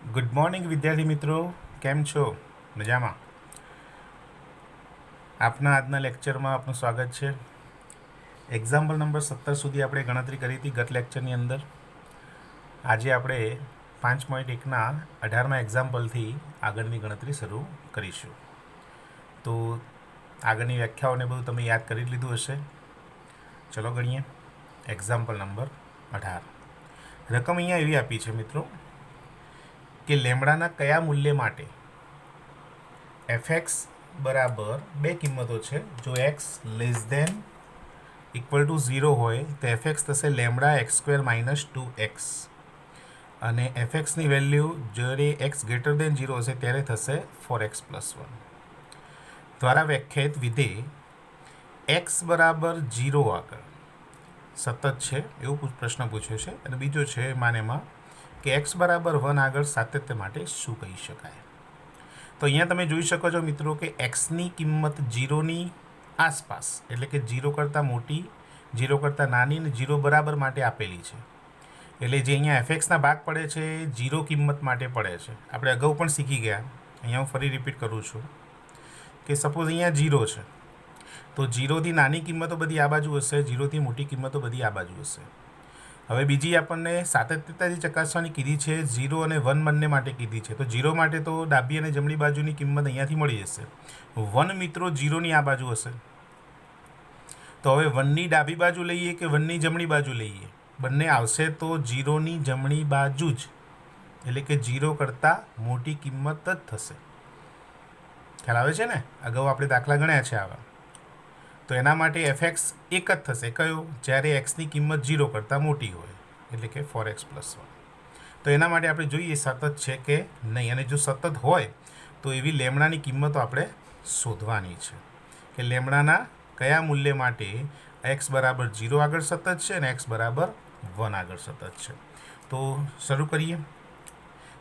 Good morning વિદ્યાર્થી મિત્રો, કેમ છો? મજામાં? આપના આજના લેક્ચરમાં આપનું સ્વાગત છે. એક્ઝામ્પલ નંબર 17 સુધી આપણે ગણતરી કરી હતી ગત લેક્ચરની અંદર. આજે આપણે 5.1ના 18મા એક્ઝામ્પલથી આગળની ગણતરી શરૂ કરીશું. તો આગળની વ્યાખ્યાઓને બધું તમે યાદ કરી લીધું હશે. ચલો ગણીએ. Example number 18. રકમ અહીંયા એવી આપી છે મિત્રો કે લેમડાના કયા મૂલ્ય માટે એફએક્સ બરાબર બે કિંમતો છે. જો x less than equal to 0 હોય તો એફએક્સ થશે lambda x square minus 2x, અને એફએક્સની વેલ્યુ જ્યારે એક્સ ગ્રેટર દેન 0 હશે ત્યારે થશે 4x + 1 દ્વારા વ્યાખ્યાયિત વિધેય એક્સ બરાબર 0 આગળ સતત છે એવું પ્રશ્ન પૂછ્યો છે. અને બીજો છે એમાં કે એક્સ બરાબર 1 આગળ સાતત્ય માટે શું કહી શકાય. તો અહીંયા તમે જોઈ શકો છો મિત્રો કે એક્સની કિંમત 0ની આસપાસ, એટલે કે 0 કરતાં મોટી, 0 કરતાં નાની અને 0 બરાબર માટે આપેલી છે. એટલે જે અહીંયા એફએક્સના ભાગ પડે છે 0 કિંમત માટે પડે છે. આપણે અગાઉ પણ શીખી ગયા, અહીંયા હું ફરી રિપીટ કરું છું કે સપોઝ અહીંયા 0 છે તો 0થી નાની કિંમતો બધી આ બાજુ હશે, 0થી મોટી કિંમતો બધી આ બાજુ હશે. હવે બીજી આપણને સાતત્યતા જે ચકાસવાની કીધી છે 0 અને 1 બંને માટે કીધી છે. તો 0 માટે તો ડાબી અને જમણી બાજુની કિંમત અહીંયાથી મળી જશે. 1 મિત્રો 0ની આ બાજુ હશે. તો હવે 1ની ડાબી બાજુ લઈએ કે 1ની જમણી બાજુ લઈએ, બંને આવશે તો 0ની જમણી બાજુ જ, એટલે કે 0 કરતાં મોટી કિંમત જ થશે. ખ્યાલ આવે છે ને? અગાઉ આપણે દાખલા ગણ્યા છે આવા. તો એના માટે એફએક્સ એક જ થશે. કયો? જ્યારે એક્સની કિંમત 0 કરતાં મોટી હોય, એટલે કે 4x + 1. તો એના માટે આપણે જોઈએ સતત છે કે નહીં, અને જો સતત હોય તો એવી લેમડાની કિંમતો આપણે શોધવાની છે કે લેમડાના કયા મૂલ્ય માટે એક્સ બરાબર 0 આગળ સતત છે અને એક્સ બરાબર 1 આગળ સતત છે. તો શરૂ કરીએ.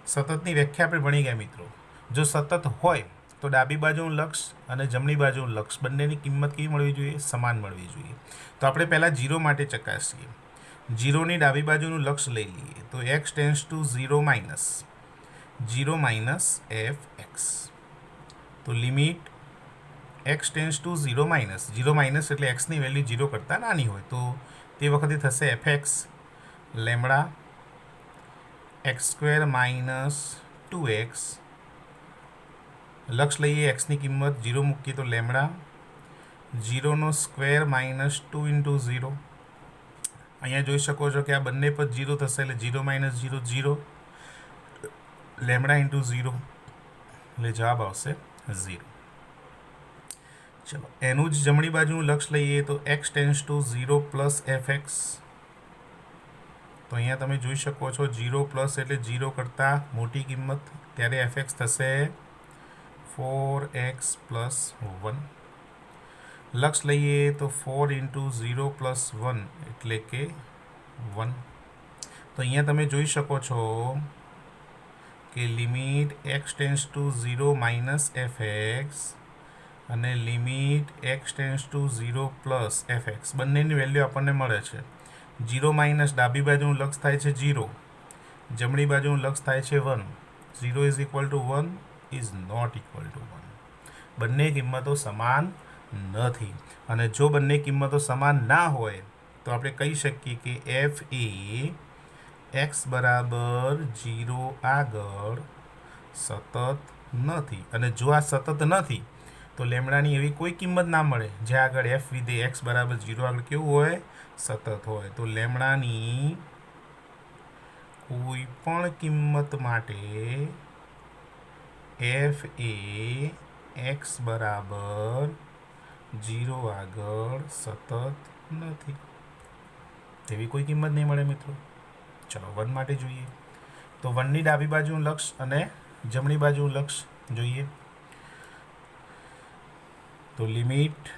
સતતની વ્યાખ્યા આપણે ભણી ગયા મિત્રો. જો સતત હોય તો ડાબી બાજુનું લક્ષ અને જમણી બાજુનું લક્ષ બંનેની કિંમત કેવી મળવી જોઈએ? સમાન મળવી જોઈએ. તો આપણે પહેલાં 0 માટે ચકાસીએ. 0ની ડાબી બાજુનું લક્ષ લઈ લઈએ તો x tends to 0 minus 0 minus fx. તો limit x tends to 0 minus 0 minus એટલે એક્સની વેલ્યુ 0 કરતાં નાની હોય, તો તે વખતે થશે fx lambda x square minus 2x. લક્ષ લઈએ એક્સની કિંમત 0 મૂકીએ તો લેમડા 0નો સ્ક્વેર માઇનસ 2 ઇન્ટુ 0. અહીંયા જોઈ શકો છો કે આ બંને પર 0 થશે એટલે 0 માઇનસ 0 0, લેમડા ઇન્ટુ 0 એટલે જવાબ આવશે 0. ચલો એનું જ જમણી બાજુનું લક્ષ લઈએ તો x tends to 0 plus fx. તો અહીંયા તમે જોઈ શકો છો 0 પ્લસ એટલે 0 કરતાં મોટી કિંમત, ત્યારે fx થશે 4x + 1. લક્ષ લઈએ તો 4 ઇન્ટુ 0 પ્લસ 1 એટલે કે 1. તો અહીંયા તમે જોઈ શકો છો કે limit x tends to 0 minus fx અને limit x tends to 0 plus fx બંનેની વેલ્યુ આપણને મળે છે. 0 માઇનસ ડાબી બાજુનું લક્ષ થાય છે 0, જમણી બાજુનું લક્ષ થાય છે 1. 0 is equal to 1 is not equal to 1. બંને કિંમતો સમાન નથી, અને જો બંને કિંમતો સમાન ના હોય તો આપણે કહી શકીએ કે એફ એ એક્સ બરાબર 0 આગળ સતત નથી. અને જો આ સતત નથી તો લેમડાની એવી કોઈ કિંમત ના મળે જે આગળ એફ વિધેય એક્સ બરાબર 0 આગળ કેવું હોય? સતત હોય. તો લેમડાની કોઈ પણ કિંમત માટે એફ એ એક્સ બરાબર 0 આગળ સતત નથી. તેવી કોઈ કિંમત નહીં મળે મિત્રો. ચલો 1 માટે જોઈએ. તો 1ની ડાબી બાજુનું લક્ષ અને જમણી બાજુનું લક્ષ જોઈએ. તો limit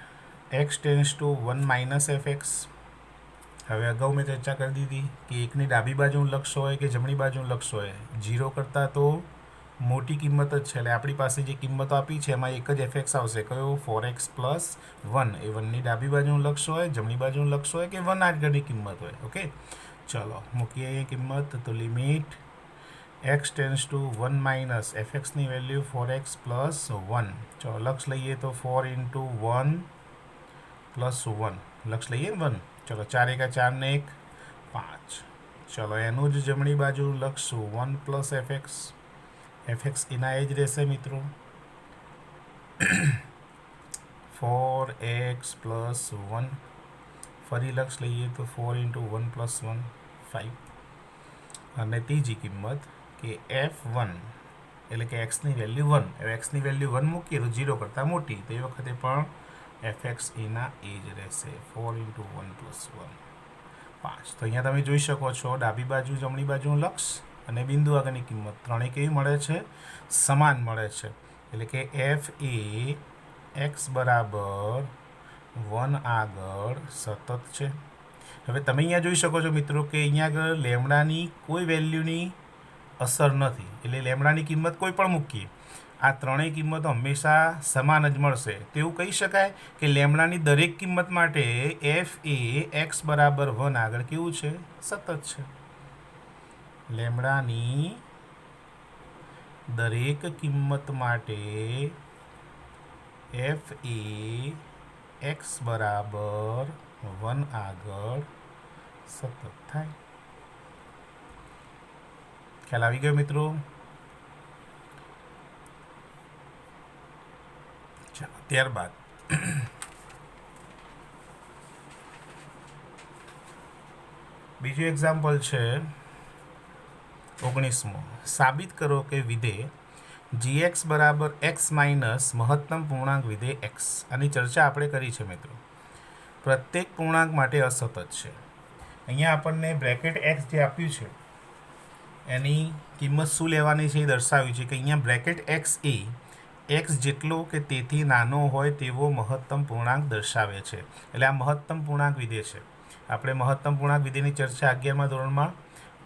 x tends to 1 minus fx. હવે અગાઉ મેં ચર્ચા કરી દીધી કે એકની ડાબી બાજુનું લક્ષ હોય કે જમણી બાજુનું લક્ષ હોય, 0 કરતાં તો મોટી કિંમત જ છે. એટલે આપણી પાસે જે કિંમતો આપી છે એમાં એક જ fx આવશે. કયો? 4x + 1. એ 1ની ડાબી બાજુનું લક્ષ હોય, જમણી બાજુનું લક્ષ હોય કે 1 આગળની કિંમત હોય. ઓકે, ચલો મૂકીએ કિંમત. તો limit x tends to 1 minus એફએક્સની વેલ્યુ 4x પ્લસ 1. ચલો લક્ષ લઈએ તો 4 ઇન્ટુ 1 પ્લસ 1 લક્ષ લઈએ ને 1. ચલો 4 એકા 4 ને 1 5. ચલો એનું જ જમણી બાજુ લખશું 1 પ્લસ એફએક્સ. એફએક્સ એના એ જ રહેશે મિત્રો. 4x plus 1. ફરી લક્ષ લઈએ તો 4 ઇન્ટુ 1 પ્લસ 1 5. અને ત્રીજી કિંમત કે f1 એટલે કે એક્સની વેલ્યુ 1. હવે એક્સની વેલ્યુ 1 મૂકીએ તો 0 કરતાં મોટી, તો એ વખતે પણ એફએક્સ એના એ જ રહેશે. 4 ઇન્ટુ 1 પ્લસ 1 5. તો અહીંયા તમે જોઈ શકો છો ડાબી બાજુ જમણી બાજુનું લક્ષ અને બિંદુ આગળની કિંમત ત્રણેય કેવી મળે છે? સમાન મળે છે. એટલે કે એફ એ એક્સ બરાબર 1 આગળ સતત છે. હવે તમે અહીંયા જોઈ શકો છો મિત્રો કે અહીંયા આગળ લેમડાની કોઈ વેલ્યુની અસર નથી. એટલે લેમડાની કિંમત કોઈ પણ મૂકીએ, આ ત્રણેય કિંમતો હંમેશા સમાન જ મળશે. તો એવું કહી શકાય કે લેમડાની દરેક કિંમત માટે એફ એ એક્સ બરાબર 1 આગળ કેવું છે? સતત છે. લેમડાની દરેક કિંમત માટે એફ એ એક્સ બરાબર 1 આગળ સતત થાય. ખ્યાલ આવી ગયો મિત્રો? ચાલો ત્યારબાદ બીજું એક્ઝામ્પલ છે 19મો. સાબિત કરો કે વિધેય gx બરાબર x માઇનસ મહત્તમ પૂર્ણાંક વિધેય x. આની ચર્ચા આપણે કરી છે મિત્રો. પ્રત્યેક પૂર્ણાંક માટે અસતત છે. અહીંયા આપણને બ્રેકેટ x જે આપ્યું છે એની કિંમત શું લેવાની છે એ દર્શાવ્યું છે કે અહીંયા બ્રેકેટ x એ x જેટલો કે તેથી નાનો હોય તેવો મહત્તમ પૂર્ણાંક દર્શાવે છે. એટલે આ મહત્તમ પૂર્ણાંક વિધેય છે. આપણે મહત્તમ પૂર્ણાંક વિધેયની ચર્ચા 11મા ધોરણમાં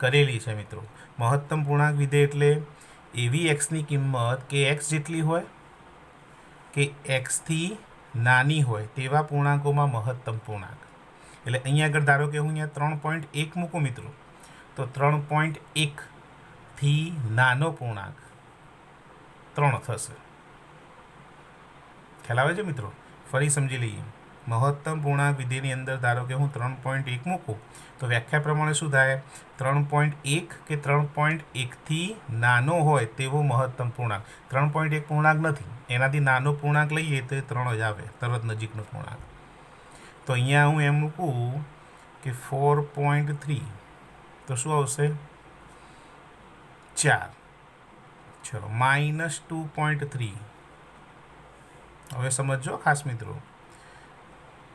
કરેલી છે મિત્રો. મહત્તમ પૂર્ણાંક વિધેય એટલે એવી એક્સની કિંમત કે એક્સ જેટલી હોય કે એક્સથી નાની હોય તેવા પૂર્ણાંકોમાં મહત્તમ પૂર્ણાંક. એટલે અહીંયા આગળ ધારો કે હું અહીંયા 3.1 મૂકું મિત્રો, તો 3.1થી નાનો પૂર્ણાંક 3 થશે. ખ્યાલ આવે છે મિત્રો? ફરી સમજી લઈએ. મહત્તમ પૂર્ણાંક વિધેયની અંદર ધારો કે હું 3.1 મૂકું તો વ્યાખ્યા પ્રમાણે શું થાય? 3.1 કે 3.1થી નાનો હોય તેવો મહત્તમ પૂર્ણાંક. 3.1 પૂર્ણાંક નથી, એનાથી નાનો પૂર્ણાંક લઈએ તો એ 3 જ આવે, તરત નજીકનો પૂર્ણાંક. તો અહીંયા હું એમ મૂકું કે 4.3 તો શું આવશે? 4. ચલો -2.3. હવે સમજો ખાસ મિત્રો.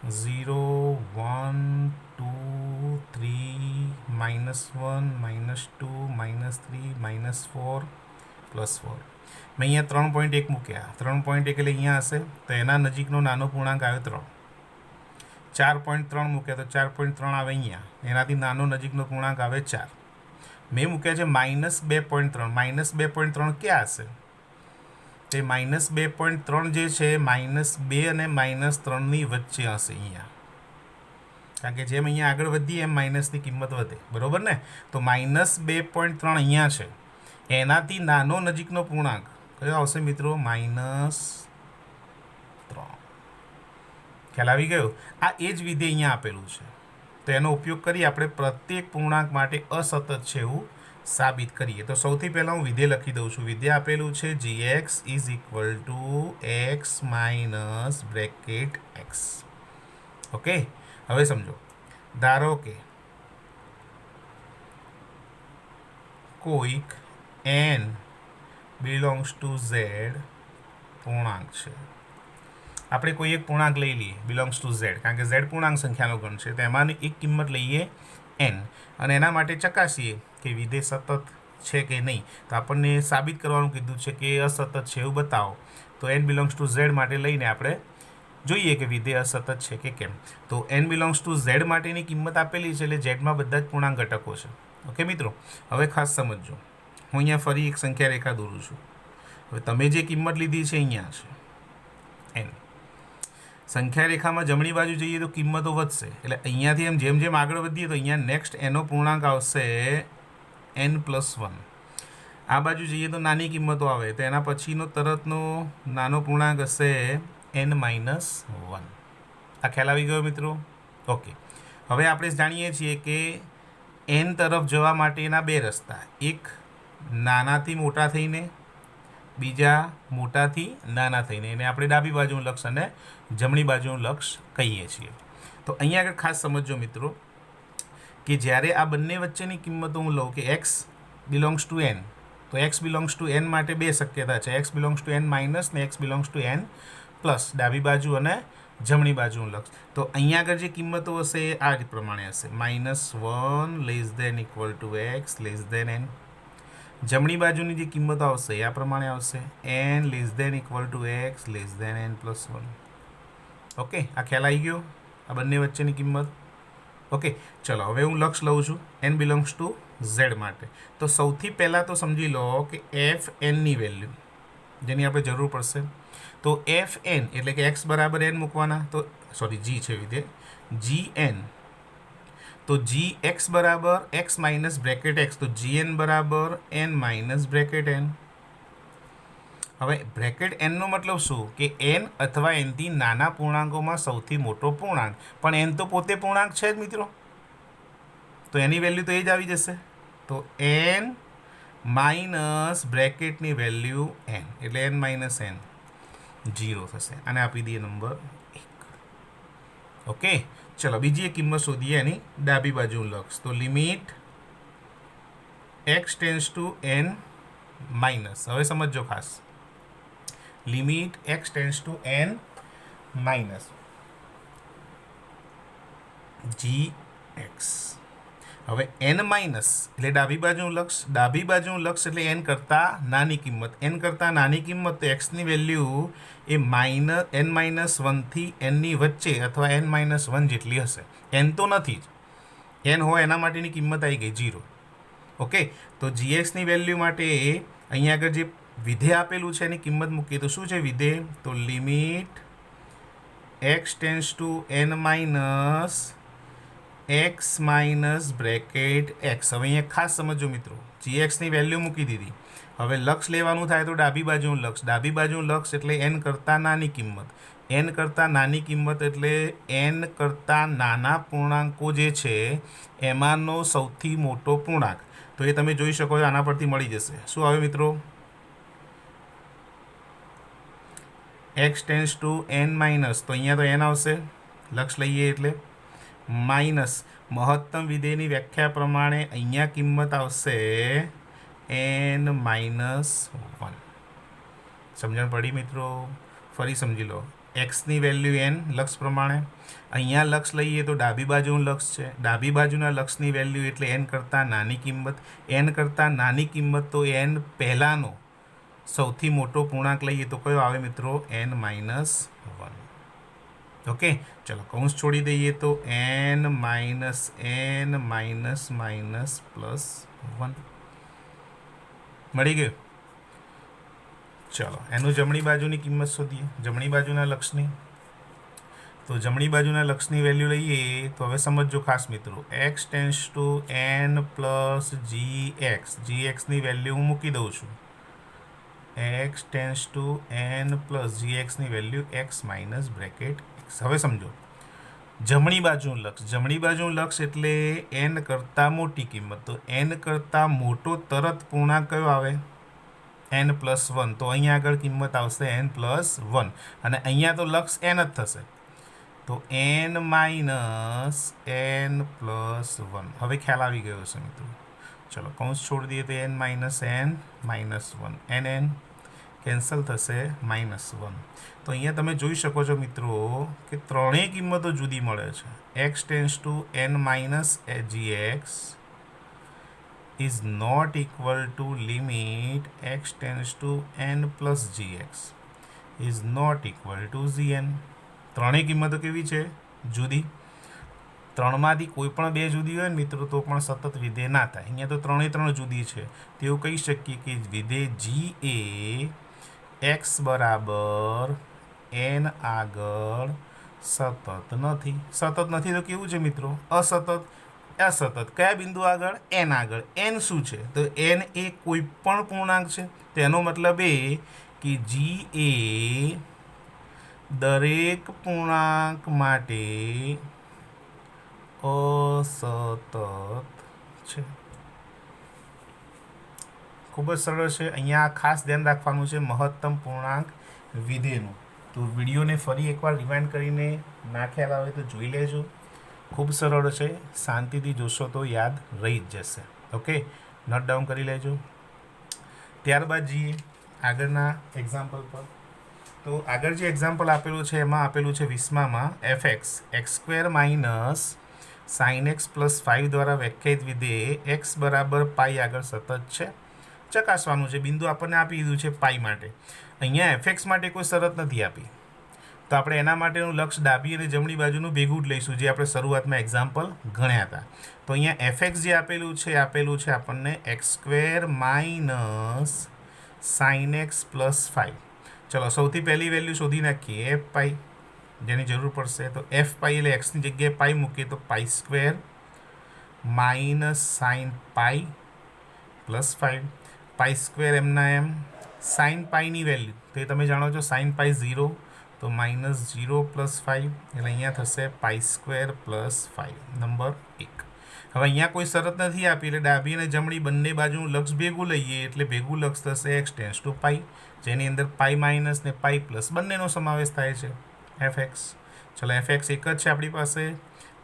0 1 2 3 -1 -2 -3 -4 +4. મેં અહીંયા 3.1 મૂક્યા. 3.1 એટલે અહીંયા હશે તો એના નજીકનો નાનો પૂર્ણાંક આવ્યો 3. 4.3 મૂક્યા તો 4.3 આવે અહીંયા, એનાથી નાનો નજીકનો પૂર્ણાંક આવે 4. મેં મૂક્યા છે -2.3. -2.3 ક્યાં હશે? તે -2.3 જે છે -2 અને -3ની વચ્ચે હશે અહીંયા. કારણ કે જેમ અહીંયા આગળ વધીએ એમ માઇનસની કિંમત વધે, બરોબર ને? તો -2.3 અહીંયા છે, એનાથી નાનો નજીકનો પૂર્ણાંક કયો આવશે મિત્રો? -3. ખ્યાલ આવી ગયો? આ એ જ વિધેય અહીંયા આપેલું છે. તો એનો ઉપયોગ કરી આપણે પ્રત્યેક પૂર્ણાંક માટે અસતત છે એવું સાબિત કરીએ. તો સૌથી પહેલાં હું વિધેય લખી દઉં છું. વિધેય આપેલું છે gx is equal to x minus bracket x. Okay, હવે સમજો. ધારો કે કોઈક n બિલોંગ્સ ટુ z પૂર્ણાંક છે. આપણે કોઈ એક પૂર્ણાંક લઈ લઈએ બિલોંગ્સ ટુ z, કારણ કે z પૂર્ણાંક સંખ્યાનો ગણ છે. તો એમાંની એક કિંમત લઈએ n અને એના માટે ચકાસીએ કે વિધેય સતત છે કે નહીં. તો આપણને સાબિત કરવાનું કીધું છે કે અસતત છે એવું બતાવો. તો n બિલોંગ્સ ટુ z માટે લઈને આપણે જોઈએ કે વિધેય અસતત છે કે કેમ. તો n બિલોંગ્સ ટુ z માટેની કિંમત આપેલી છે એટલે ઝેડમાં બધા જ પૂર્ણાંક ઘટકો છે. ઓકે મિત્રો, હવે ખાસ સમજજો. હું અહીંયા ફરી એક સંખ્યા રેખા દોરું છું. હવે તમે જે કિંમત લીધી છે અહીંયા છે n. સંખ્યા રેખામાં જમણી બાજુ જઈએ તો કિંમતો વધશે, એટલે અહીંયાથી એમ જેમ આગળ વધીએ તો અહીંયા નેક્સ્ટ એનો પૂર્ણાંક આવશે n+1. આ બાજુ જઈએ તો નાની કિંમતો આવે, તો એના પછીનો તરતનો નાનો પૂર્ણાંક હશે n-1. આ ખ્યાલ આવી ગયો મિત્રો? ઓકે. હવે આપણે જાણીએ છીએ કે n તરફ જવા માટેના બે રસ્તા, એક નાનાથી મોટા થઈને, બીજા મોટાથી નાના થઈને. એને આપણે ડાબી બાજુનું લક્ષ અને જમણી બાજુનું લક્ષ કહીએ છીએ. તો અહીંયા આગળ ખાસ સમજો મિત્રો કે જ્યારે આ બંને વચ્ચેની કિંમતો હું લઉં કે x બિલોંગ્સ ટુ n, તો x બિલોંગ્સ ટુ n માટે બે શક્યતા છે, x belongs to n minus ને x belongs to n plus, ડાબી બાજુ અને જમણી બાજુનું લક્ષ. તો અહીંયા આગળ જે કિંમતો હશે એ આ પ્રમાણે હશે, -1 less than equal to x less than n. જમણી બાજુની જે કિંમતો આવશે એ આ પ્રમાણે આવશે, n less than equal to x less than n plus 1. Okay, આ ખ્યાલ આવી ગયો આ બંને વચ્ચેની કિંમત? ઓકે, ચલો હવે હું લક્ષ લઉં છું n બિલોંગ્સ ટુ z માટે. તો સૌથી પહેલાં તો સમજી લો કે એફ એનની વેલ્યુ જેની આપણે જરૂર પડશે, તો એફ એન એટલે કે x બરાબર n મૂકવાના, તો સોરી g છે વિધે જી એન, તો જી એક્સ બરાબર x માઇનસ બ્રેકેટ x, તો જી એન બરાબર n માઇનસ બ્રેકેટ n. હવે બ્રેકેટ એનનો મતલબ શું કે n અથવા nથી નાના પૂર્ણાંકોમાં સૌથી મોટો પૂર્ણાંક, પણ n તો પોતે પૂર્ણાંક છે જ મિત્રો, તો એની વેલ્યુ તો એ જ આવી જશે. તો n માઇનસ બ્રેકેટની વેલ્યુ n એટલે n માઇનસ n 0 થશે. આને આપી દઈએ નંબર 1. ઓકે, ચલો બીજી એક કિંમત શોધીએ એની ડાબી બાજુનું લક્ષ. તો limit x tends to n minus, હવે સમજો ખાસ, limit x tends to n minus gx. હવે n માઇનસ એટલે ડાબી બાજુનું લક્ષ, ડાબી બાજુનું લક્ષ એટલે n કરતાં નાની કિંમત, n કરતાં નાની કિંમત, તો xની વેલ્યુ એ n માઇનસ 1થી nની વચ્ચે અથવા n માઇનસ 1 જેટલી હશે. n તો નથી જ, n હોય એના માટેની કિંમત આવી ગઈ 0. ઓકે, તો gxની વેલ્યુ માટે અહીંયા આગળ જે વિધેય આપેલું છે એની કિંમત મૂકીએ તો શું છે વિધેય? તો limit x tends to n minus x minus bracket x. હવે અહીંયા ખાસ સમજો મિત્રો, gxની વેલ્યુ મૂકી દીધી, હવે લક્ષ લેવાનું થાય તો ડાબી બાજુનું લક્ષ, ડાબી બાજુનું લક્ષ એટલે n કરતાં નાની કિંમત, n કરતાં નાની કિંમત એટલે n કરતાં નાના પૂર્ણાંકો જે છે એમાંનો સૌથી મોટો પૂર્ણાંક. તો એ તમે જોઈ શકો છો, આના પરથી મળી જશે. શું આવે મિત્રો? x tends to n minus, તો અહીંયા તો n આવશે લક્ષ લઈએ એટલે, માઇનસ મહત્તમ વિધેયની વ્યાખ્યા પ્રમાણે અહીંયા કિંમત આવશે n માઇનસ 1. સમજણ પડી મિત્રો? ફરી સમજી લો, એક્સની વેલ્યુ n લક્ષ પ્રમાણે, અહીંયા લક્ષ લઈએ તો ડાબી બાજુનું લક્ષ છે, ડાબી બાજુના લક્ષની વેલ્યુ એટલે n કરતાં નાની કિંમત, n કરતાં નાની કિંમત તો n પહેલાંનો સૌથી મોટો પૂર્ણાંક લઈએ તો કયો આવે મિત્રો? n minus 1. ઓકે, ચલો કૌંસ છોડી દઈએ તો n minus n minus minus plus 1 મળી ગયું. ચલો એનું જમણી બાજુની કિંમત શોધીએ, જમણી બાજુના લક્ષની. તો જમણી બાજુના લક્ષની વેલ્યુ લઈએ તો હવે સમજો ખાસ મિત્રો, x tends to n plus gx, gxની વેલ્યુ હું મૂકી દઉં છું, x tends to n plus gxની value x minus bracket x. હવે સમજો જમણી બાજુનું લક્ષ, જમણી બાજુનું લક્ષ એટલે n કરતાં મોટી કિંમત, તો n કરતાં મોટો તરત પૂર્ણાંક કયો આવે? n plus 1. તો અહીંયા આગળ કિંમત આવશે n પ્લસ 1 અને અહીંયા તો લક્ષ n જ થશે, તો n માઇનસ n પ્લસ 1. હવે ખ્યાલ આવી ગયો છે મિત્રો. ચલો કૌંસ છોડી દઈએ તો n minus n minus 1, n cancel થશે -1. તો અહીંયા તમે જોઈ શકો છો મિત્રો કે ત્રણેય કિંમતો જુદી મળે છે. x tends to n minus gx is not equal to limit x tends to n plus gx is not equal to gn. ત્રણેય કિંમતો કેવી છે? જુદી. ત્રણમાંથી કોઈ પણ બે જુદી હોય ને મિત્રો તો પણ સતત વિધેય ના થાય. અહીંયા તો ત્રણ જુદી છે, તેવું કહી શકીએ કે વિધેય g એ x બરાબર n આગળ સતત નથી. સતત નથી તો કેવું છે મિત્રો? અસતત. અસતત કયા બિંદુ આગળ? એન આગળ. એન શું છે? તો એન એ કોઈ પણ પૂર્ણાંક છે. તેનો મતલબ એ કે જી એ દરેક પૂર્ણાંક માટે અસતત છે. ખૂબ જ સરળ છે. અહીંયા ખાસ ધ્યાન રાખવાનું છે મહત્તમ પૂર્ણાંક વિધેયનું. તો વિડીયોને ફરી એકવાર રિવાઇન્ડ કરીને ના ખ્યાલ આવે તો જોઈ લેજો. ખૂબ સરળ છે. શાંતિથી જોશો તો યાદ રહી જ જશે. ઓકે, નોટ ડાઉન કરી લેજો. ત્યારબાદ જઈએ આગળના એક્ઝામ્પલ પર. તો આગળ જે એક્ઝામ્પલ આપેલું છે એમાં આપેલું છે 20માં f x x² minus sine x plus 5 દ્વારા વ્યાખ્યાયિત વિધેય એક્સ બરાબર પાઈ આગળ સતત છે. ચકાસવાનું છે. બિંદુ આપણને આપી દીધું છે પાઈ માટે. અહીંયા એફએક્સ માટે કોઈ શરત નથી આપી, તો આપણે એના માટેનું લક્ષ ડાબી અને જમણી બાજુનું ભેગું જ લઈશું, જે આપણે શરૂઆતમાં એક્ઝામ્પલ ગણ્યા હતા. તો અહીંયા એફએક્સ જે આપેલું છે આપણને x² minus sine x plus 5. ચલો સૌથી પહેલી વેલ્યુ શોધી નાખીએ, એફ પાઈ, જેની જરૂર પડશે. તો એફ પાઈ એટલે એક્સની જગ્યાએ પાઈ મૂકીએ તો પાઈ² માઇનસ સાઇન પાઈ પ્લસ 5. પાઈ² એમના એમ. સાઇન પાઈની વેલ્યુ તો એ તમે જાણો છો, સાઇન પાઈ 0, તો -0 પ્લસ 5 એટલે અહીંયા થશે પાઈ² પ્લસ 5. નંબર 1. હવે અહીંયા કોઈ શરત નથી આપી એટલે ડાબી અને જમણી બંને બાજુનું લક્ષ ભેગું લઈએ એટલે ભેગું લક્ષ થશે x → પાઈ, જેની અંદર પાઈ માઇનસ ને પાઈ પ્લસ બંનેનો સમાવેશ થાય છે. એફએક્સ, ચલો એફએક્સ એક જ છે આપણી પાસે,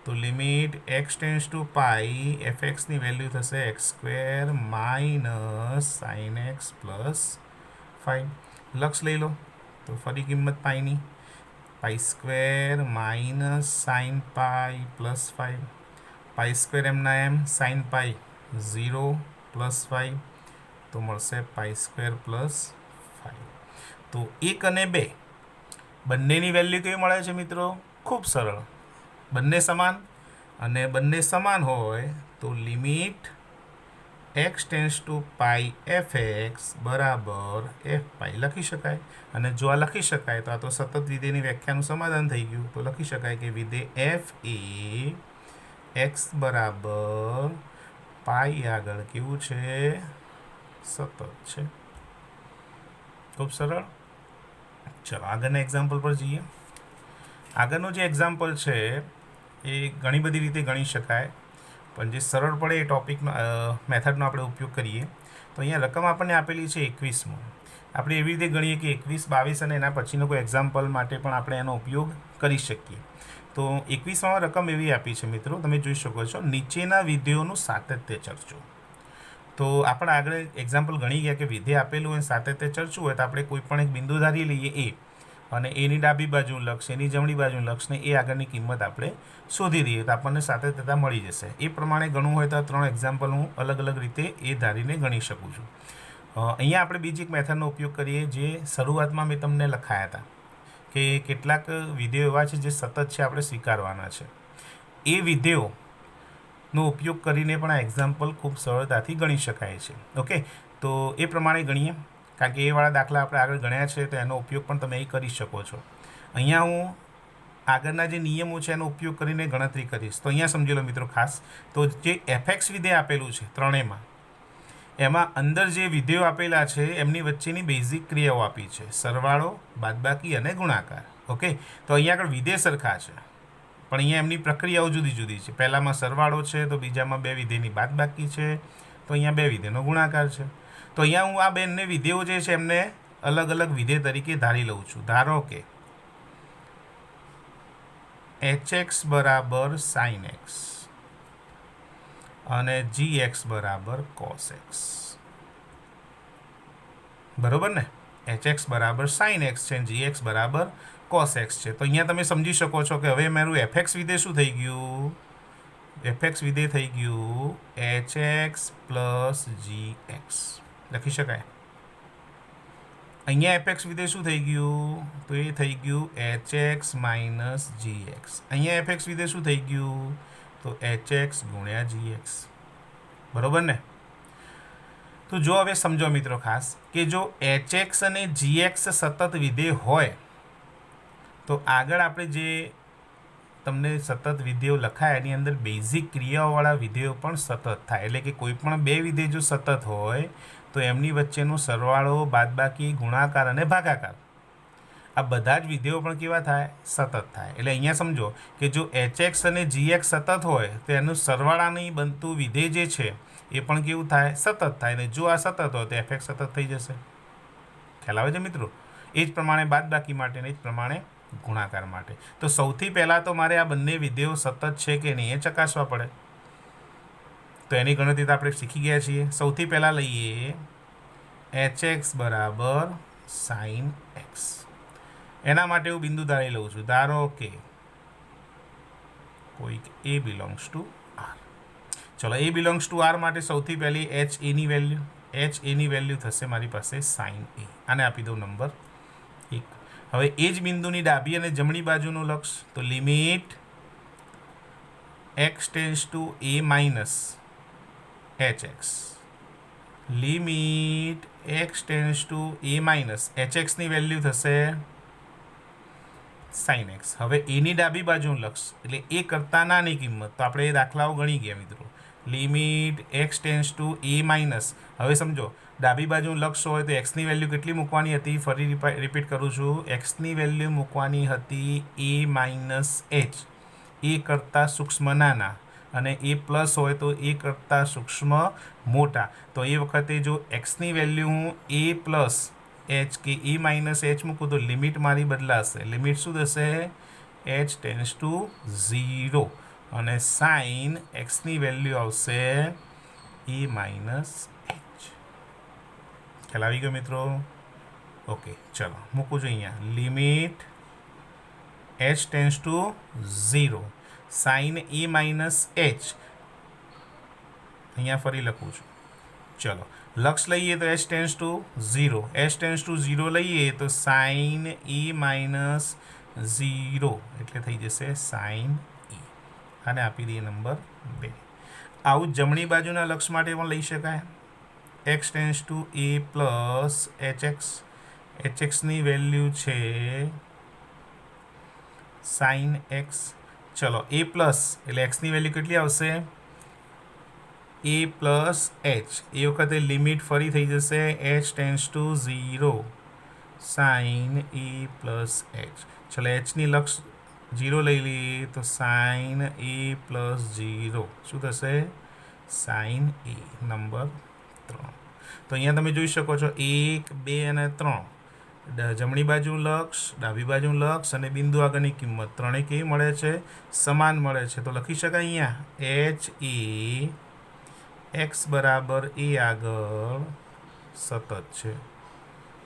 તો લિમિટ x → પાઈ એફએક્સની વેલ્યુ થશે x² minus sine x plus 5. લક્ષ લઈ લો તો ફરી કિંમત પાઈની, પાઈ² માઇનસ સાઇન પાઈ પ્લસ 5. પાઈ² એમના એમ. સાઇન પાઈ 0 પ્લસ 5, તો મળશે પાઈ² પ્લસ 5. તો 1 અને 2 બંનેની વેલ્યુ કેવી મળે છે મિત્રો? ખૂબ સરળ, બંને સમાન, અને બંને સમાન હોય તો લિમિટ x → પાઈ એફએક્સ બરાબર એફ પાઈ લખી શકાય. અને જો આ લખી શકાય તો આ તો સતત વિધેયની વ્યાખ્યાનું સમાધાન થઈ ગયું. તો લખી શકાય કે વિધેય એફ એ એક્સ બરાબર પાઈ આગળ કેવું છે? સતત છે. ખૂબ સરળ. ચલો આગળના એક્ઝામ્પલ પર જઈએ. આગળનું જે એક્ઝામ્પલ છે એ ઘણી બધી રીતે ગણી શકાય, પણ જે સરળ પડે એ ટોપિકનો મેથડનો આપણે ઉપયોગ કરીએ. તો અહીંયા રકમ આપણને આપેલી છે 21માં. આપણે એવી રીતે ગણીએ કે 21, 22 અને એના પછીનો કોઈ એક્ઝામ્પલ માટે પણ આપણે એનો ઉપયોગ કરી શકીએ. તો 21માં રકમ એવી આપી છે મિત્રો, તમે જોઈ શકો છો, નીચેના વિધેયોનું સાતત્ય ચર્ચો. તો આપણે આગળ એક્ઝામ્પલ ગણી ગયા કે વિધેય આપેલું હોય, સાતત્ય ચર્ચું હોય, તો આપણે કોઈ પણ એક બિંદુ ધારી લઈએ એ, અને એની ડાબી બાજુનું લક્ષ, એની જમણી બાજુનું લક્ષ, ને એ આગળની કિંમત આપણે શોધી દઈએ તો આપણને સાતત્યતા મળી જશે. એ પ્રમાણે ગણવું હોય તો આ 3 એક્ઝામ્પલ હું અલગ અલગ રીતે એ ધારીને ગણી શકું છું. અહીંયા આપણે બીજી એક મેથડનો ઉપયોગ કરીએ, જે શરૂઆતમાં મેં તમને લખાયા હતા કે કેટલાક વિધેયો એવા છે જે સતત છે, આપણે સ્વીકારવાના છે. એ વિધેયોનો ઉપયોગ કરીને પણ આ એક્ઝામ્પલ ખૂબ સરળતાથી ગણી શકાય છે. ઓકે, તો એ પ્રમાણે ગણીએ, કારણ કે એવાળા દાખલા આપણે આગળ ગણ્યા છે, તો એનો ઉપયોગ પણ તમે અહીં કરી શકો છો. અહીંયા હું આગળના જે નિયમો છે એનો ઉપયોગ કરીને ગણતરી કરીશ. તો અહીંયા સમજી લો મિત્રો ખાસ, તો જે એફએક્સ વિધેય આપેલું છે ત્રણેયમાં, એમાં અંદર જે વિધેયો આપેલા છે એમની વચ્ચેની બેઝિક ક્રિયાઓ આપી છે, સરવાળો, બાદબાકી અને ગુણાકાર. ઓકે, તો અહીંયા આગળ વિધેય સરખા છે, પણ અહીંયા એમની પ્રક્રિયાઓ જુદી જુદી છે. પહેલામાં સરવાળો છે, તો બીજામાં 2 વિધેયની બાદબાકી છે, તો અહીંયા 2 વિધેયનો ગુણાકાર છે. તો અહીંયા હું આ બંને વિધેયો જે છે એમને અલગ અલગ વિધેય તરીકે ધારી લઉં છું. ધારો કે hx બરાબર સાઇન એક્સ અને gx બરાબર cos x. બરોબર ને? hx બરાબર સાઇન એક્સ છે, gx બરાબર cos x છે. તો અહીંયા તમે સમજી શકો છો કે હવે મારું fx વિધેય શું થઈ ગયું? fx વિધેય થઈ ગયું hx પ્લસ gx લખી શકાય. અહીંયા fx વિધેય શું થઈ ગયું? તો એ થઈ ગયું hx માઇનસ gx. અહીંયા fx વિધેય શું થઈ ગયું? તો hx ગુણ્યા gx. બરોબર ને? તો જો હવે સમજો મિત્રો ખાસ કે જો hx અને gx સતત વિધેય હોય તો આગળ આપણે જે તમને સતત વિધેયો લખાય એની અંદર બેઝિક ક્રિયાઓવાળા વિધેયો પણ સતત થાય. એટલે કે કોઈ પણ બે વિધેય જો સતત હોય તો એમની વચ્ચેનો સરવાળો, બાદબાકી, ગુણાકાર અને ભાગાકાર આ બધા જ વિધેયો પણ કેવા થાય? સતત થાય. એટલે અહીંયા સમજો કે જો HX અને GX સતત હોય તો એનું સરવાળાની બનતું વિધેય જે છે એ પણ કેવું થાય? સતત થાય. અને જો આ સતત હોય તો FX સતત થઈ જશે. ખ્યાલ આવે છે મિત્રો? એ જ પ્રમાણે બાદબાકી માટે ને એ જ પ્રમાણે ગુણાકાર માટે. તો સૌથી પહેલાં તો મારે આ બંને વિધેયો સતત છે કે નહીં એ ચકાસવા પડે. તો એની ગણતરી તો આપણે શીખી ગયા છીએ. સૌથી પહેલાં લઈએ HX બરાબર sin x. એના માટે હું બિંદુ ધારી લઉં છું. ધારો કે કોઈક A બિલોંગ્સ ટુ R. ચલો, A બિલોંગ્સ ટુ R માટે સૌથી પહેલી HA ની વેલ્યુ. HA ની વેલ્યુ થશે મારી પાસે sin A. આને આપી દઉં નંબર 1. હવે એ જ બિંદુની ડાબી અને જમણી બાજુનું લક્ષ. તો limit x tends to A minus HX. Limit x tends to A minus HXની વેલ્યુ થશે sin x. હવે એની ડાબી બાજુનું લક્ષ એટલે એ કરતાં નાની કિંમત. તો આપણે એ દાખલાઓ ગણી ગયા મિત્રો. Limit x tends to A minus. હવે સમજો ડાબી બાજુનું લક્ષ હોય તો એક્સની વેલ્યુ કેટલી મૂકવાની હતી? ફરી રિપીટ કરું છું. એક્સની વેલ્યુ મૂકવાની હતી A માઇનસ H. એ કરતાં સૂક્ષ્મ નાના અને એ પ્લસ હોય તો એ કરતાં સૂક્ષ્મ મોટા. તો એ વખતે જો એક્સની વેલ્યુ હું A પ્લસ H કે E માઇનસ H મૂકું તો લિમિટ મારી બદલાશે. લિમિટ શું થશે? H ટેન્સ ટુ 0 અને સાઇન એક્સની વેલ્યુ આવશે E માઇનસ H. ખ્યાલ આવી ગયો મિત્રો? ઓકે, ચલો મૂકું છું અહીંયા. Limit H tends to 0 sine E minus H. અહીંયા ફરી લખું છું. ચલો, લક્ષ લઈએ તો H tends to 0. H tends to 0 લઈએ તો સાઇન E માઇનસ 0 એટલે થઈ જશે સાઇન E. આને આપી દઈએ નંબર 2. આવું જમણી બાજુના લક્ષ માટે પણ લઈ શકાય. x tends to A plus HX. HXની વેલ્યુ છે સાઇન x. ચલો, A પ્લસ એટલે એક્સની વેલ્યુ કેટલી આવશે? A plus H. એ વખતે લિમિટ ફરી થઈ જશે H tends to 0 sine E plus H. ચલો, Hની લક્ષ 0 લઈ લઈએ તો સાઇન E પ્લસ 0 શું થશે? Sine E. નંબર 3. તો અહીંયા તમે જોઈ શકો છો 1, 2 અને 3. જમણી બાજુ લક્ષ, ડાબી બાજુ લક્ષ અને બિંદુ આગળની કિંમત ત્રણેય કેવી મળે છે? સમાન મળે છે. તો લખી શકાય અહીંયા H એ x બરાબર A આગળ સતત છે.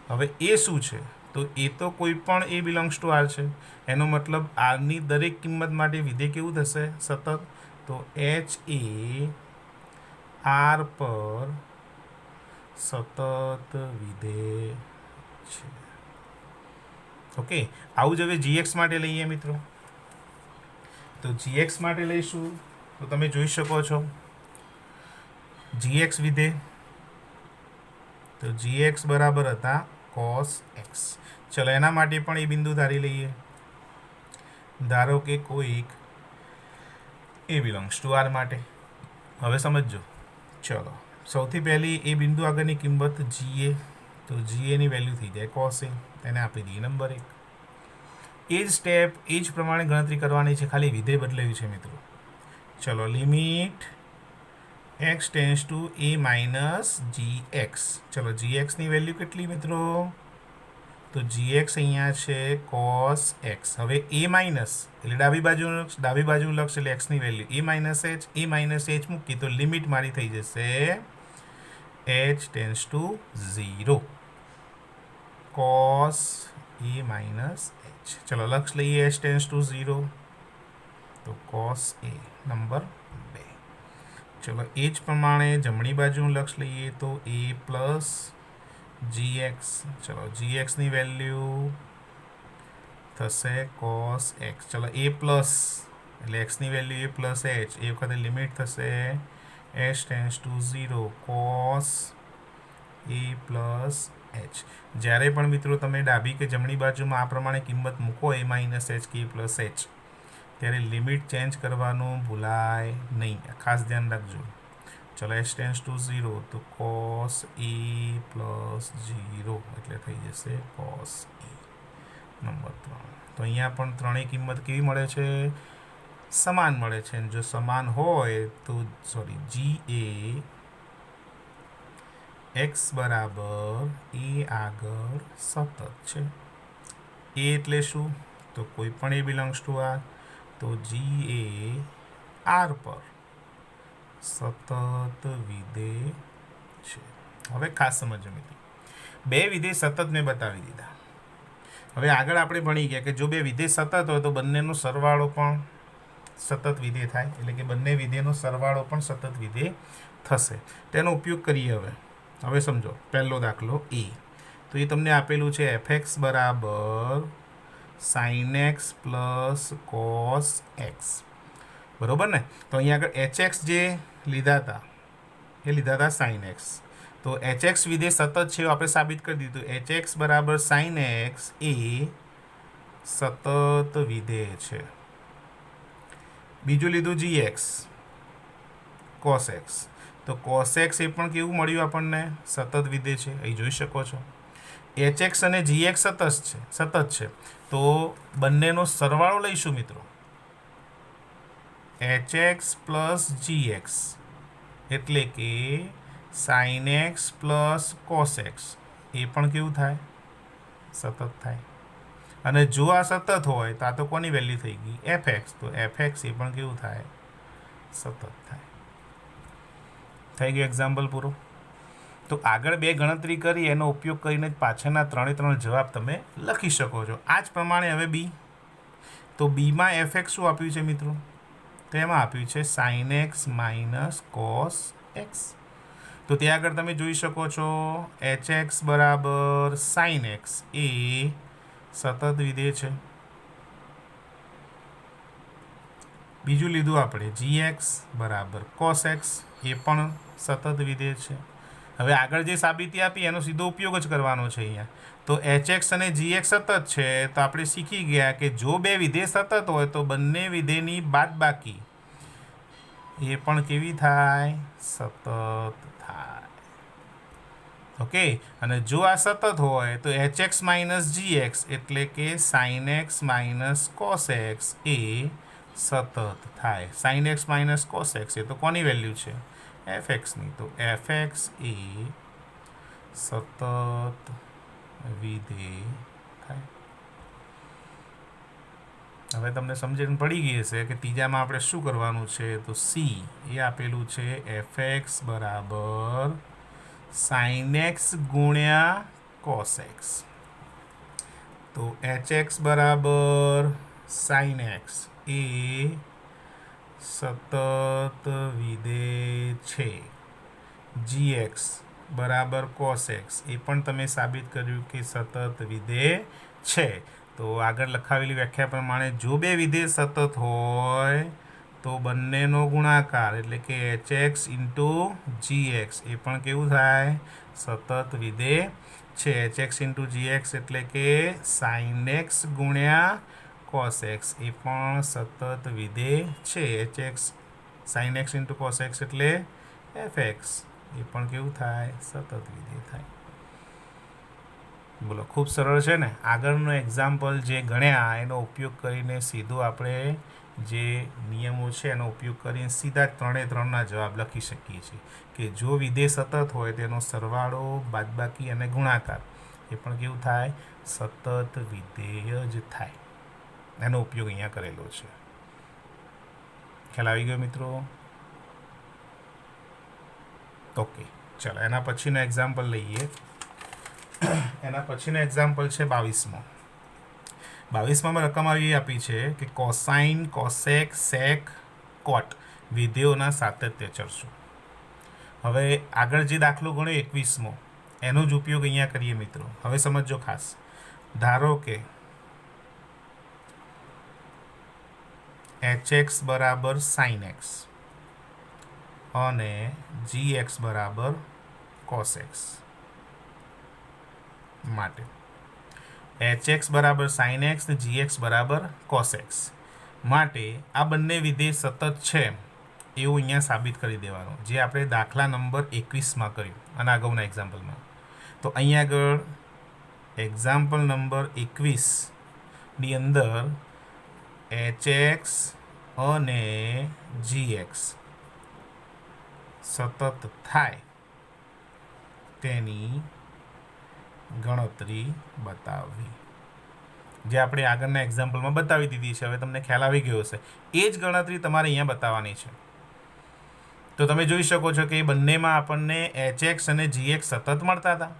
હવે એ શું છે? તો એ તો કોઈ પણ A બિલોંગ્સ ટુ R છે. એનો મતલબ આરની દરેક કિંમત માટે વિધેય કેવું થશે? સતત. તો H એ R પર સતત વિધેય છે. ઓકે, આવું જ હવે GX માટે લઈએ મિત્રો. તો GX માટે લઈશું તો તમે જોઈ શકો છો GX વિધેય. તો GX બરાબર હતા cos x. ચલો, એના માટે પણ એ બિંદુ ધારી લઈએ. ધારો કે કોઈક A બિલોંગ્સ ટુ R માટે. હવે સમજો. ચલો, સૌથી પહેલી એ બિંદુ આગળની કિંમત GA. તો GAની વેલ્યુ થઈ જાય cos A. એને આપી દઈએ નંબર 1. એ જ સ્ટેપ એ જ પ્રમાણે ગણતરી કરવાની છે, ખાલી વિધેય બદલાયું છે મિત્રો. ચલો, limit x tends to A minus GX. ચલો, GXની વેલ્યુ કેટલી મિત્રો? તો GX અહીંયા છે cos x. હવે A માઇનસ એટલે ડાબી બાજુ લક્ષ એટલે એક્સની value A minus H. A minus H મૂકી તો લિમિટ મારી થઈ જશે H tends to 0 cos A minus H. ચલો, લક્ષ લઈએ H ટેન્સ ટુ 0 તો cos A. નંબર 2. ચલો, એ જ પ્રમાણે જમણી બાજુનું લક્ષ લઈએ તો A પ્લસ GX. ચલો, GXની વેલ્યુ થશે cos x. ચલો, A પ્લસ એટલે એક્સની વેલ્યુ A પ્લસ H. એ વખતે લિમિટ થશે H tends to 0 cos A plus H. જ્યારે પણ મિત્રો તમે ડાબી કે જમણી બાજુમાં આ પ્રમાણે કિંમત મૂકો A માઇનસ H કે A પ્લસ H ત્યારે લિમિટ ચેન્જ કરવાનું ભૂલાય નહીં, ખાસ ધ્યાન રાખજો. ચલો એચ ટેન્સ ટુ 0 તો કોસ e પ્લસ 0 એટલે થઈ જશે કોસ e. નંબર 3. તો અહીંયા પણ ત્રણેય કિંમત કેવી મળે છે? સમાન મળે છે. જો સમાન હોય તો જી એ એક્સ બરાબર એ આગળ સતત છે. એ એટલે શું? તો કોઈ પણ એ બિલોંગ્સ ટુ આર, તો જી એ આર પર સતત વિધેય છે. હવે ખાસ સમજો મિત્રો, બે વિધેય સતત મેં બતાવી દીધા. હવે આગળ આપણે ભણી ગયા કે જો બે વિધેય સતત હોય તો બંનેનો સરવાળો પણ સતત વિધેય થાય, એટલે કે બંને વિધેયનો સરવાળો પણ સતત વિધેય થશે. તેનો ઉપયોગ કરીએ. હવે સમજો, પહેલો દાખલો એ. તો એ તમને આપેલું છે એફ એક્સ બરાબર sine x plus cos x, બરાબર ને? તો અહીંયા આગળ એચ એક્સ જે લીધા હતા એ લીધા હતા સાઇન એક્સ. તો એચ એક્સ વિધેય સતત છે આપણે સાબિત કરી દીધું. એચ એક્સ બરાબર સાઇન એક્સ એ સતત વિધેય છે. બીજું લીધું જી એક્સ કોસ એક્સ. તો કોસ એક્સ એ પણ કેવું મળ્યું આપણને? સતત વિધેય છે. અહીં જોઈ શકો છો એચ એક્સ અને જી એક્સ સતત છે. તો બંનેનો સરવાળો લઈશું મિત્રો, H X plus G X એટલે કે sine x plus cos X. એ પણ કેવું થાય? સતત થાય. અને જો આ સતત હોય તો આ તો કોની વેલ્યુ થઈ ગઈ? F x. તો એફ એક્સ એ પણ કેવું થાય? સતત થાય. થઈ ગયું એક્ઝામ્પલ પૂરું. તો આગળ બે ગણતરી કરી એનો ઉપયોગ કરીને પાછળના ત્રણે જવાબ તમે લખી શકો છો. આ જ પ્રમાણે હવે બી. તો બીમાં એફ એક્સ શું આપ્યું છે મિત્રો? તેમાં આપ્યું છે sign X minus cos x. તો ત્યાં આગળ તમે જોઈ શકો છો એચ એક્સ બરાબર સાઇન એક્સ એ સતત વિધેય છે. બીજું લીધું આપણે જી એક્સ બરાબર કોસ એક્સ, એ પણ સતત વિધેય છે. હવે આગળ જે સાબિતી આપી એનો સીધો ઉપયોગ જ કરવાનો છે અહીંયા. તો એચ એક્સ અને જી એક્સ સતત છે તો આપણે શીખી ગયા કે જો બે વિધેય સતત હોય તો બંને વિધેયની બાદબાકી એ પણ કેવી થાય? સતત થાય. ઓકે. અને જો આ સતત હોય તો H X minus G X એટલે કે sine X minus cos X એ સતત થાય. Sine X minus cos X એ તો કોની વેલ્યુ છે? એફ એક્સની. તો એફ એક્સ એ સતત વિધેય થાય. હવે તમને સમજણ પડી ગઈ હશે કે ત્રીજામાં આપણે શું કરવાનું છે. તો સી એ આપેલું છે એફ એક્સ બરાબર સાઇન એક્સ ગુણ્યા કોસ એક્સ. તો એચ એક્સ બરાબર સાઇન એક્સ એ સતત વિધેય છે. જી એક્સ બરાબર કોસ એક્સ એ પણ તમે સાબિત કર્યું કે સતત વિધેય છે. તો આગળ લખાવેલી વ્યાખ્યા પ્રમાણે જો બે વિધેય સતત હોય તો બંનેનો ગુણાકાર એટલે કે H X into G X એ પણ કેવું થાય? સતત વિધેય છે. H X into G X એટલે કે સાઇન એક્સ ગુણ્યા કોસ એક્સ એ પણ સતત વિધેય છે. H X sine X into cos X એટલે એફ એક્સ એ પણ કેવું થાય? સતત વિધેય થાય. બોલો, ખૂબ સરળ છે ને? આગળનો એક્ઝામ્પલ જે ગણ્યા એનો ઉપયોગ કરીને સીધો આપણે જે નિયમો છે એનો ઉપયોગ કરીને સીધા જ ત્રણના જવાબ લખી શકીએ છીએ કે જો વિધેય સતત હોય તેનો સરવાળો, બાદબાકી અને ગુણાકાર એ પણ કેવું થાય? સતત વિધેય જ થાય. એનો ઉપયોગ અહીંયા કરેલો છે. ખ્યાલ આવી ગયો મિત્રો? ઓકે, ચાલો એના પછીનો એક્ઝામ્પલ લઈએ. એના પછીનો એક્ઝામ્પલ છે 22મો. 22માં રકમ આવી આપી છે કે કોસાઇન, કોસેક, સેક, કોટ વિધેયોના સાતત્ય ચરશું. હવે આગળ જે દાખલો ગણ્યો 21મો એનો જ ઉપયોગ અહીંયા કરીએ મિત્રો. હવે સમજો ખાસ. ધારો કે એચ એક્સ બરાબર સાઇન એક્સ અને જી એક્સ બરાબર કોસ એક્સ માટે એચ એક્સ બરાબર સાઇન એક્સ ને જી એક્સ બરાબર કોસ એક્સ. માટે આ બંને વિધેય સતત છે એવું અહીંયા સાબિત કરી દેવાનું, જે આપણે દાખલા નંબર 21માં કર્યું અને અગાઉના એક્ઝામ્પલમાં. તો અહીંયા આગળ એક્ઝામ્પલ નંબર 21ની અંદર HX અને GX સતત થાય તેની ગણતરી બતાવવી, જે આપણે આગળના એક્ઝામ્પલમાં બતાવી દીધી છે. હવે તમને ખ્યાલ આવી ગયો હશે. એ જ ગણતરી તમારે અહીંયા બતાવવાની છે. તો તમે જોઈ શકો છો કે બંનેમાં આપણને HX અને GX સતત મળતા હતા,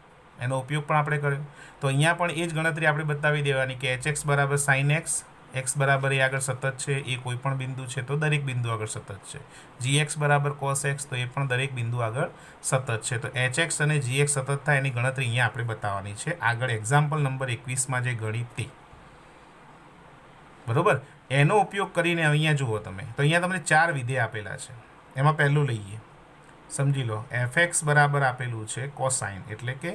એનો ઉપયોગ પણ આપણે કર્યો. તો અહીંયા પણ એ જ ગણતરી આપણે બતાવી દેવાની કે HX બરાબર sin x, x બરાબર એ આગળ સતત છે, એ કોઈ પણ બિંદુ છે તો દરેક બિંદુ આગળ સતત છે. GX બરાબર cos x, તો એ પણ દરેક બિંદુ આગળ સતત છે. તો HX અને GX સતત થાય એની ગણતરી અહીંયા આપણે બતાવવાની છે, આગળ એક્ઝામ્પલ નંબર 21માં જે ગણી તે. બરોબર, એનો ઉપયોગ કરીને અહીંયા જુઓ તમે, તો અહીંયા તમને 4 વિધેય આપેલા છે. એમાં પહેલું લઈએ, સમજી લો. fx બરાબર આપેલું છે કોસાઇન, એટલે કે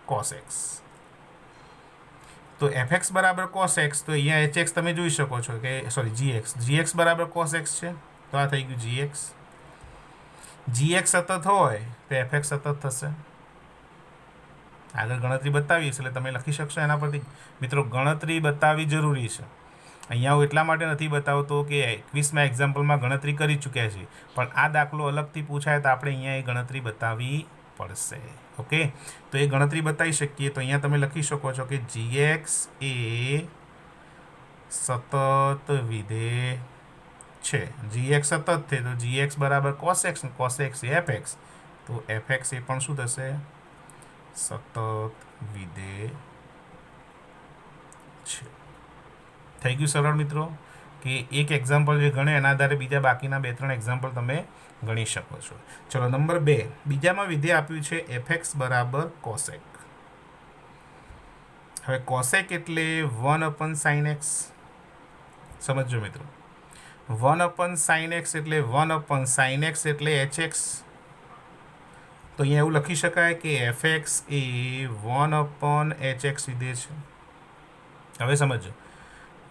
cos x. તો fx બરાબર cos x, તો અહીંયા hx તમે જોઈ શકો છો કે સોરી gx બરાબર cos x છે, તો આ થઈ ગયું gx. gx સતત હોય તો fx સતત થશે. આગળ ગણતરી બતાવીશ એટલે તમે લખી શકશો એના પરથી. મિત્રો, ગણતરી બતાવવી જરૂરી છે. અહીંયા હું એટલા માટે નથી બતાવતો કે 21માં એક્ઝામ્પલમાં ગણતરી કરી ચૂક્યા છે, પણ આ દાખલો અલગથી પૂછાય તો આપણે અહીંયા એ ગણતરી બતાવવી પડશે. ઓકે, તો એ ગણતરી બતાવી શકીએ. તો અહીંયા તમે લખી શકો છો કે GX એ સતત વિધેય છે. GX સતત છે તો GX બરાબર cos x, cos x એ fx, તો fx એ પણ શું થશે? સતત વિધેય છે. થઈ ગયું સરળ મિત્રો, કે એક એક્ઝામ્પલ જે ગણે એના આધારે બીજા બાકીના 2-3 એક્ઝામ્પલ તમે ગણી શકો છો. ચલો નંબર 2, બીજામાં વિધેય આપ્યું છે fx બરાબર cosec. હવે cosec એટલે 1/sin x. સમજો મિત્રો, 1/sin x એટલે 1/sin x એટલે hx. તો અહીંયા એવું લખી શકાય કે fx એ 1/hx વિધેય છે. હવે સમજો,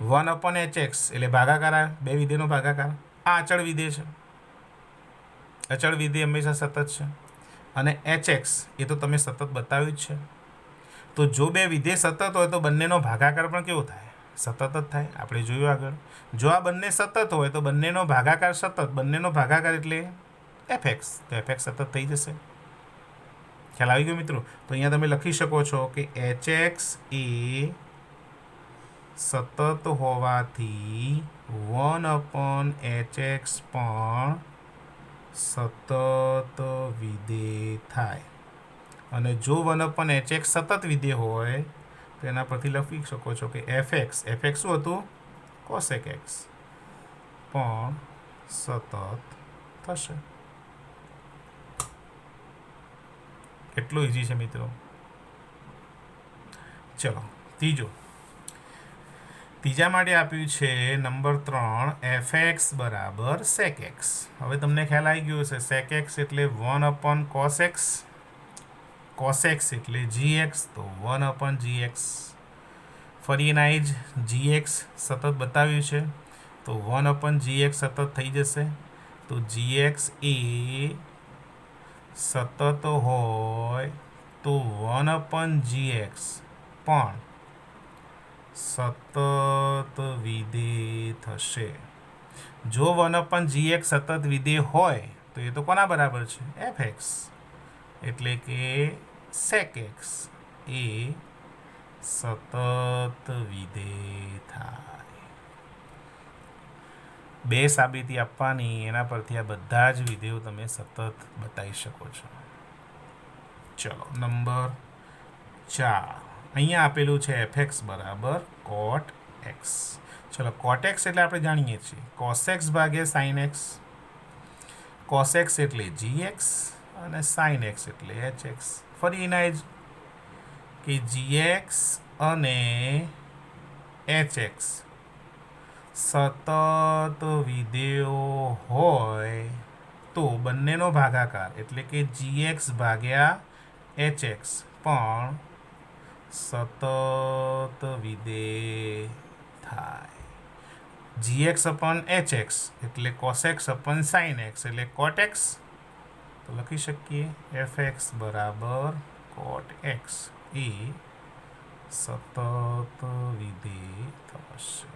1/hx એટલે ભાગાકાર, બે વિધેયનો ભાગાકાર. આ અચળ વિધેય છે. અચળ વિધેય હંમેશા સતત છે. અને hx એ તો તમે સતત બતાવ્યું જ છે. તો જો બે વિધેય સતત હોય તો બંનેનો ભાગાકાર પણ કેવો થાય? સતત જ થાય. આપણે જોયું આગળ. જો આ બંને સતત હોય તો બંનેનો ભાગાકાર સતત, બંનેનો ભાગાકાર એટલે fx, તો fx સતત થઈ જશે. ખ્યાલ આવી ગયો મિત્રો? તો અહીંયા તમે લખી શકો છો કે hx એ સતત હોવાથી 1/hx પણ સતત વિધેય થાય. અને જો 1/hx સતત વિધેય હોય તો એના પરથી લખી શકો છો કે fx શું હતું? cosec x પણ સતત થશે. કેટલું ઇઝી છે મિત્રો. ચલો ત્રીજા માટે આપ્યું છે નંબર 3, fx બરાબર sec x. હવે તમને ખ્યાલ આવી ગયો છે, sec x એટલે 1/cos x, cos x એટલે gx, તો 1/gx. ફરી એના જ gx સતત બતાવ્યું છે, તો 1/gx સતત થઈ જશે. તો gx એ સતત હોય તો 1/gx પણ સતત વિધેય થશે. જો 1/gx સતત વિધેય હોય તો એ તો કોના બરાબર છે? fx. એટલે કે sec x એ સતત વિધેય થાય. 2 સાબિતી આપવાની, એના પરથી આ બધા જ વિધેયો તમે સતત બતાવી શકો છો. ચલો નંબર 4, અહીંયા આપેલું છે fx બરાબર cot x. ચલો cot x એટલે આપણે જાણીએ છીએ cos x ભાગ્યા sin x. cos x એટલે gx અને sin x એટલે hx. ફરી એના જ કે gx અને hx સતત વિધેયો હોય તો બંનેનો ભાગાકાર એટલે કે gx ભાગ્યા hx પણ સતત વિધેય થાય. gx અપોન hx એટલે cosx અપોન sin x એટલે cot x. તો લખી શકીએ fx બરાબર cot x એ સતત વિધેય થશે.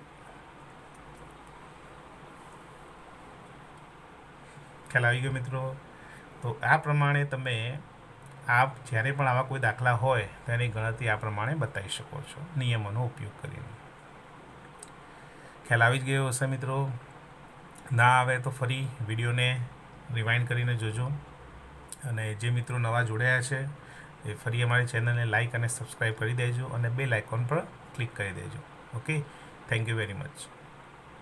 ખ્યાલ આવી ગયો મિત્રો? તો આ પ્રમાણે તમે આપ જ્યારે પણ આવા કોઈ દાખલા હોય તેની ગણતરી આ પ્રમાણે બતાવી શકો છો નિયમોનો ઉપયોગ કરીને. ખ્યાલ આવી જ ગયો હશે મિત્રો? ના આવે તો ફરી વિડીયોને રિવાઇન્ડ કરીને જોજો. અને જે મિત્રો નવા જોડાયા છે એ ફરી અમારી ચેનલને લાઇક અને સબસ્ક્રાઈબ કરી દેજો અને બેલ આઇકોન પર ક્લિક કરી દેજો. Okay, thank you very much.